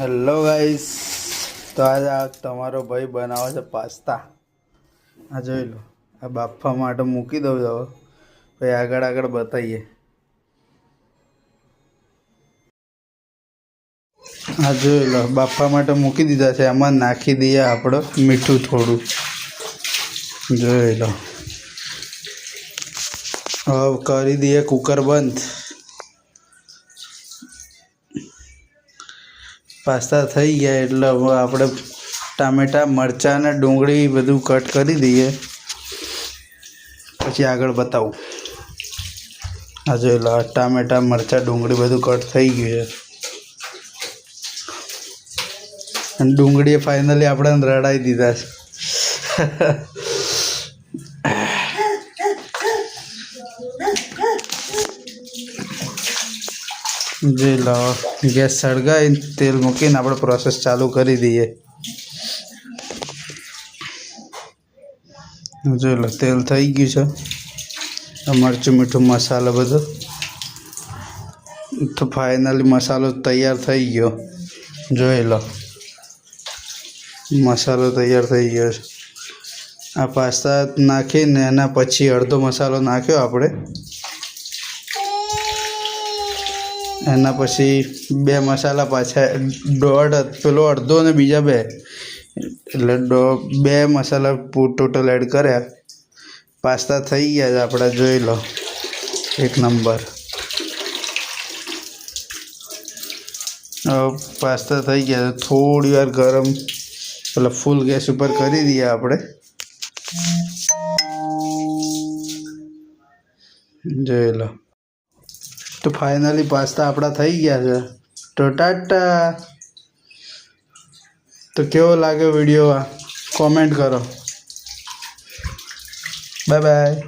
Hello guys, તો આજે આ તમારો ભાઈ બનાવે છે પાસ્તા. આ જોઈ લો, આ બાફવા માટે મૂકી દઉં હવે. પછી આગળ બતાવીએ. આ જોઈ લો, બાફવા માટે મૂકી દીધા છે. એમાં નાખી દઈએ આપણે મીઠું થોડું. જોઈ લો, હવે કરી દઈએ કુકર બંધ. પાસ્તા થઈ ગયા એટલે હવે આપણે ટામેટાં, મરચાં અને ડુંગળી બધું કટ કરી દઈએ. પછી આગળ બતાવું. આ જોઈ લો, ટામેટાં, મરચાં, ડુંગળી બધું કટ થઈ ગયું છે. અને ડુંગળીએ ફાઇનલી આપણે રડાઈ દીધા છે. જોઈ લો, ગેસ સળગાવી તેલ મૂકીને આપણે પ્રોસેસ ચાલુ કરી દઈએ. જોઈ લો, તેલ થઈ ગયું છે. મરચું, મીઠું, મસાલો બધો તો ફાઇનલી મસાલો તૈયાર થઈ ગયો. જોઈ લો, મસાલો તૈયાર થઈ ગયો છે. આ પાસ્તા નાખીને એના પછી અડધો મસાલો નાખ્યો આપણે. એના પછી બે મસાલા પાછા, પેલો અડધો અને બીજા બે, એટલે બે મસાલા ટોટલ એડ કર્યા. પાસ્તા થઈ ગયા છે આપણે. જોઈ લો, એક નંબર. પાસ્તા થઈ ગયા છે. થોડી વાર ગરમ, પેલા ફૂલ ગેસ ઉપર કરી દઈએ આપણે. જોઈ લો, તો ફાઇનલી પાસ્તા આપણા થઈ ગયા છે. તો ટાટા. તો કેવો લાગે વિડીયો? કોમેન્ટ કરો. Bye bye.